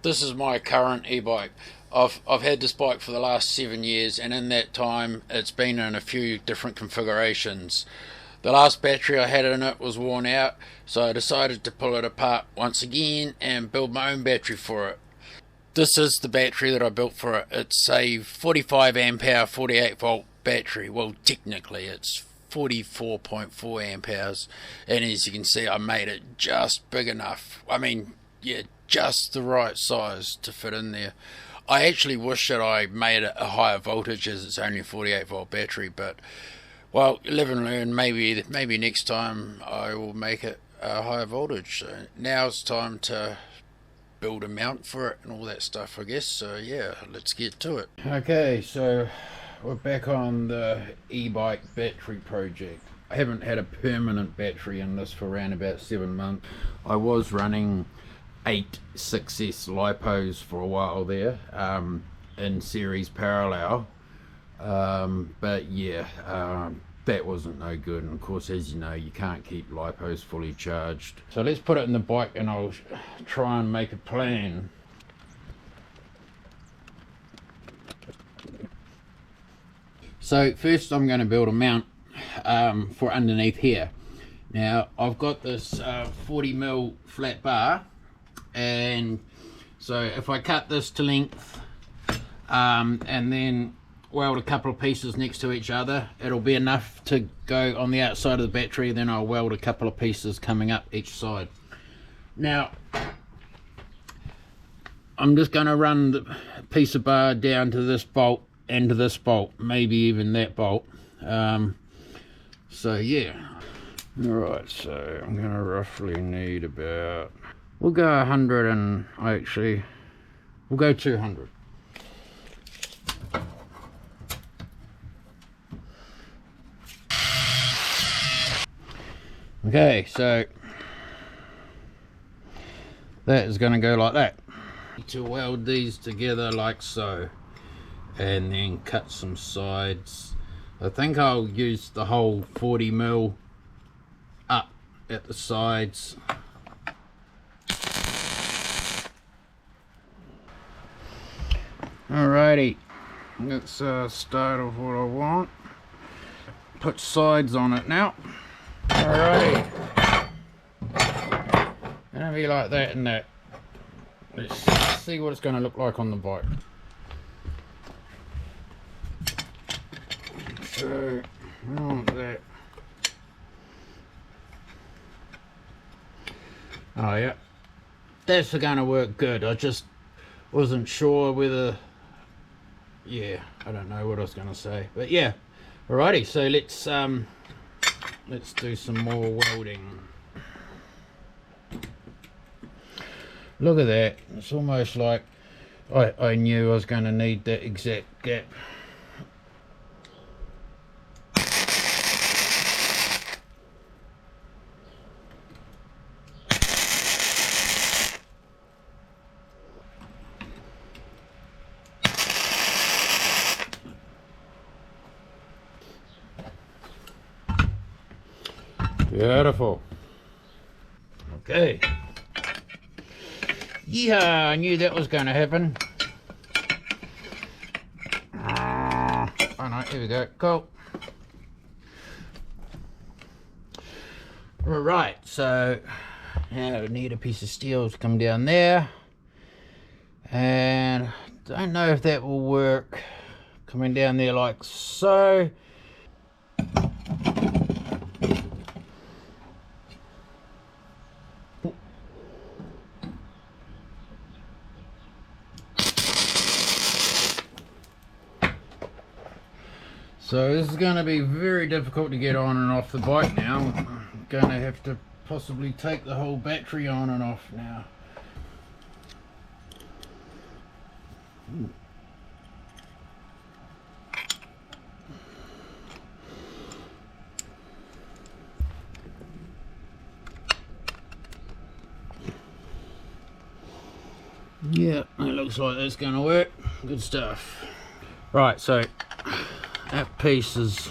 This is my current e-bike. I've had this bike for the last 7 years, and in that time it's been in a few different configurations. The last battery I had in it was worn out, so I decided to pull it apart once again and build my own battery for it. This is the battery that I built for it. It's a 45 amp hour 48 volt battery. Well, technically it's 44.4 amp hours, and as you can see I made it just big enough. I mean, yeah, just the right size to fit in there. I actually wish that I made it a higher voltage, as it's only a 48 volt battery, but well, live and learn. Maybe next time I will make it a higher voltage. So now it's time to build a mount for it and all that stuff, I guess. So yeah, let's get to it. Okay, so we're back on the e-bike battery project. I haven't had a permanent battery in this for around about 7 months. I was running 8 6S lipos for a while there, in series parallel, but yeah, that wasn't no good, and of course, as you know, you can't keep lipos fully charged. So let's put it in the bike and I'll try and make a plan. So first I'm going to build a mount for underneath here. Now I've got this 40mm flat bar, and so if I cut this to length and then weld a couple of pieces next to each other, it'll be enough to go on the outside of the battery. Then I'll weld a couple of pieces coming up each side. Now I'm just going to run the piece of bar down to this bolt and to this bolt, maybe even that bolt. So yeah, alright, so I'm going to roughly need about, we'll go 100, and we'll go 200. Okay, so that is going to go like that. To weld these together like so, and then cut some sides. I think I'll use the whole 40mm up at the sides. Alrighty, let's start off what I want. Put sides on it now. Alrighty, gonna be like that and that. Let's see what it's going to look like on the bike. So I want that. Oh yeah, that's going to work good. I just wasn't sure whether, yeah, I don't know what I was going to say, but yeah. Alrighty, so let's do some more welding. Look at that, it's almost like I knew I was going to need that exact gap. Beautiful. Okay. Yeah, I knew that was going to happen. Oh no, here we go. Cool. Right, so now we need a piece of steel to come down there, and don't know if that will work coming down there like so. So this is going to be very difficult to get on and off the bike now. I'm going to have to possibly take the whole battery on and off now. Yeah, it looks like that's going to work. Good stuff. Right, so that piece is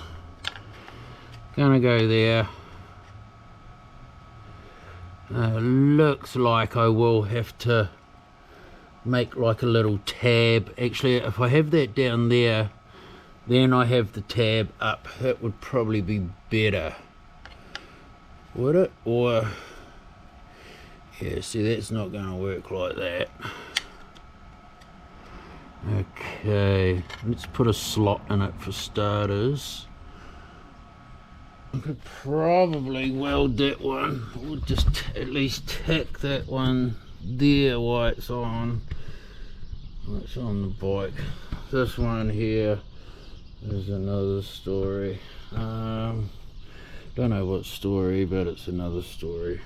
going to go there. Looks like I will have to make like a little tab. Actually, if I have that down there, then I have the tab up. That would probably be better, would it? Or yeah, see, that's not going to work like that. Okay, let's put a slot in it for starters. I could probably weld that one, or just at least tack that one there while it's on. It's on the bike. This one here is another story. Don't know what story, but it's another story.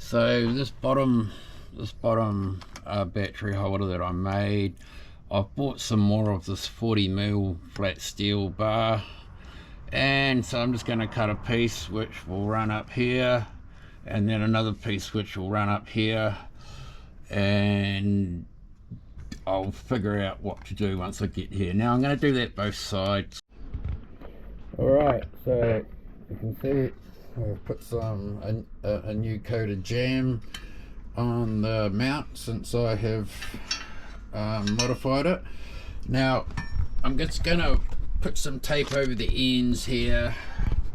So this bottom battery holder that I made, I've bought some more of this 40mm flat steel bar, and so I'm just going to cut a piece which will run up here, and then another piece which will run up here, and I'll figure out what to do once I get here. Now I'm going to do that both sides. Alright, so you can see I've put some a new coat of jam on the mount since I have modified it. Now I'm just going to put some tape over the ends here,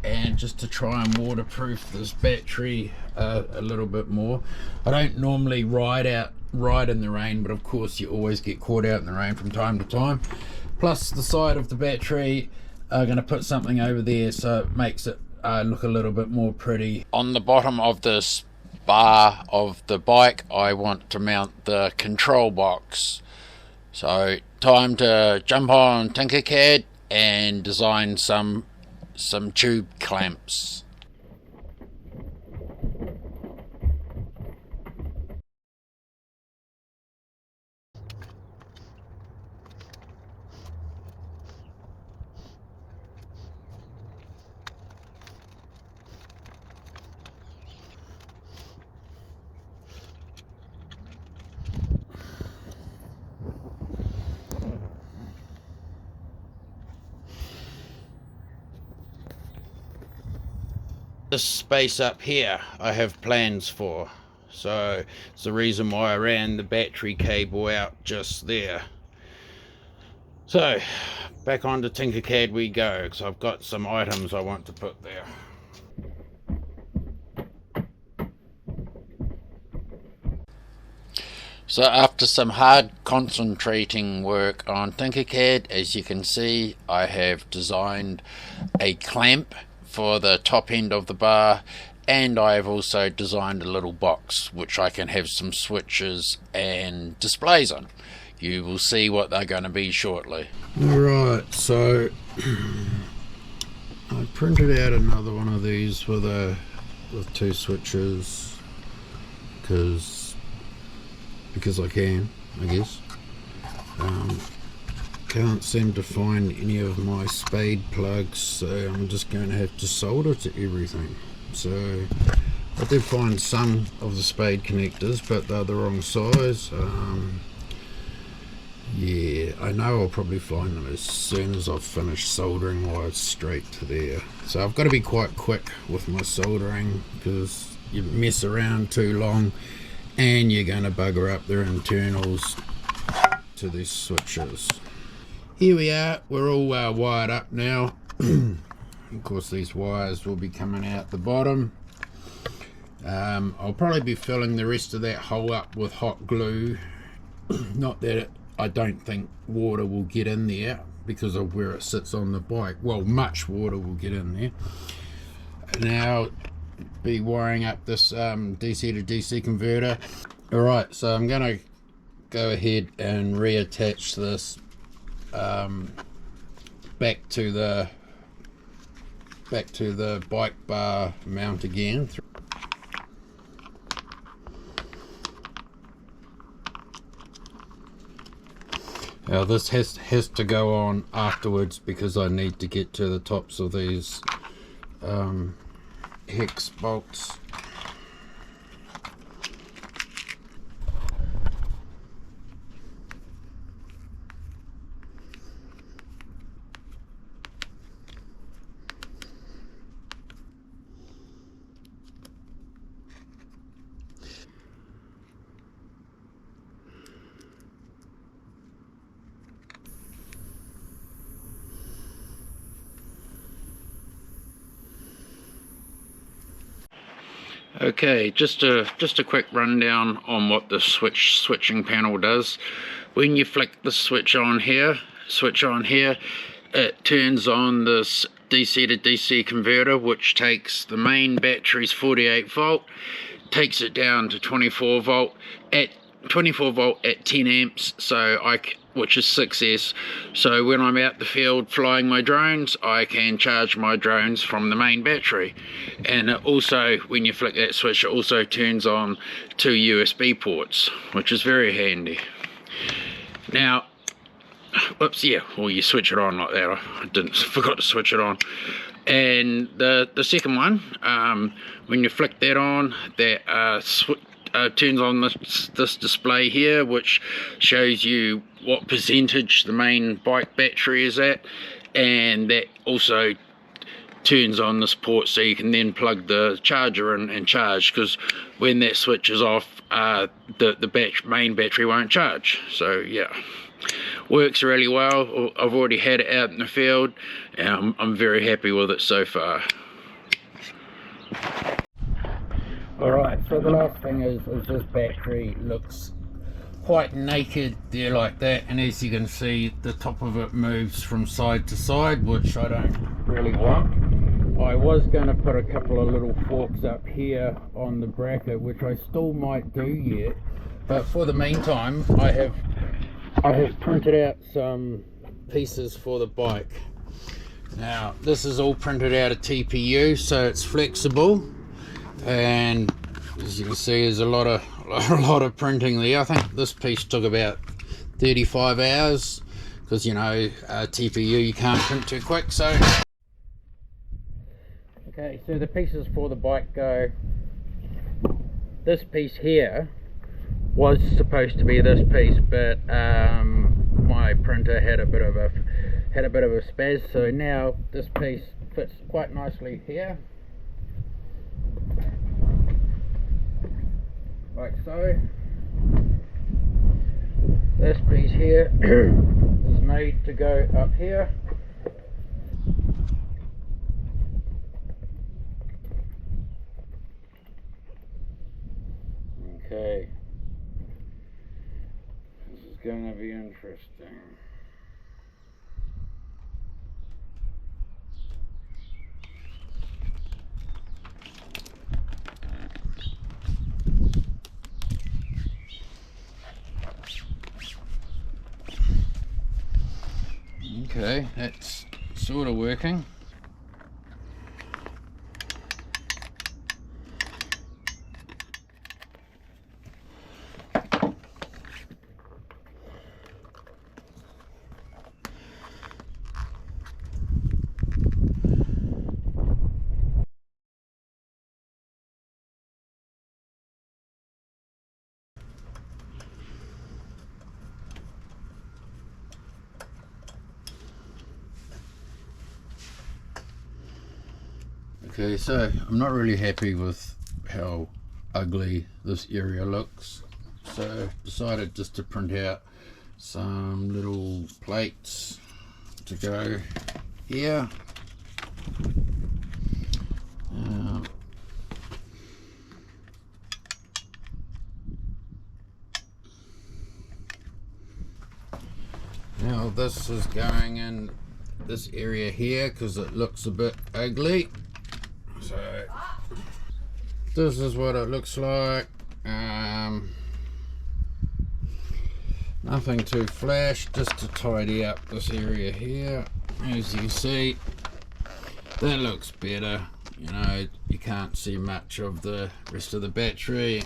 and just to try and waterproof this battery a little bit more. I don't normally ride in the rain, but of course you always get caught out in the rain from time to time. Plus the side of the battery, I'm going to put something over there so it makes it look a little bit more pretty. On the bottom of this bar of the bike, I want to mount the control box. So time to jump on Tinkercad and design some tube clamps. This space up here I have plans for, so it's the reason why I ran the battery cable out just there. So back onto Tinkercad we go, because I've got some items I want to put there. So after some hard concentrating work on Tinkercad, as you can see, I have designed a clamp for the top end of the bar, and I have also designed a little box which I can have some switches and displays on. You will see what they're going to be shortly. Alright, so I printed out another one of these with two switches because I can, I guess. Can't seem to find any of my spade plugs, so I'm just going to have to solder to everything. So I did find some of the spade connectors, but they're the wrong size. Yeah, I know I'll probably find them as soon as I've finished soldering wires straight to there. So I've got to be quite quick with my soldering, because you mess around too long and you're going to bugger up their internals to these switches. Here we are, we're all wired up now. Of course these wires will be coming out the bottom. I'll probably be filling the rest of that hole up with hot glue. Not that I don't think water will get in there because of where it sits on the bike. Well, much water will get in there. Now be wiring up this DC to DC converter. Alright, so I'm gonna go ahead and reattach this back to the bike bar mount again. Now this has to go on afterwards because I need to get to the tops of these hex bolts. Okay, just a quick rundown on what the switching panel does. When you flick the switch on here, it turns on this DC to DC converter, which takes the main battery's 48 volt, takes it down to 24 volt at 10 amps, which is 6S. So when I'm out the field flying my drones, I can charge my drones from the main battery. And it also, when you flick that switch, it also turns on 2 USB ports, which is very handy. Now, whoops, yeah, well, you switch it on like that. I forgot to switch it on. And the second one, when you flick that on, that turns on this display here, which shows you what percentage the main bike battery is at, and that also turns on this port so you can then plug the charger in and charge, because when that switch is off, the main battery won't charge. So yeah, works really well. I've already had it out in the field and I'm very happy with it so far. Alright, so the last thing is this battery looks quite naked there like that, and as you can see, the top of it moves from side to side, which I don't really want. I was going to put a couple of little forks up here on the bracket, which I still might do yet, but for the meantime I have printed out some pieces for the bike. Now this is all printed out of TPU, so it's flexible, and as you can see, there's a lot of printing there. I think this piece took about 35 hours because, you know, TPU, you can't print too quick. So okay, so the pieces for the bike go. This piece here was supposed to be this piece, but my printer had a bit of a spaz, so now this piece fits quite nicely here, like so. This piece here is made to go up here. Okay, this is going to be interesting. Okay, that's sort of working. Okay, so I'm not really happy with how ugly this area looks, so decided just to print out some little plates to go here. Now this is going in this area here because it looks a bit ugly. So this is what it looks like. Nothing too flash, just to tidy up this area here. As you can see, that looks better. You know, you can't see much of the rest of the battery.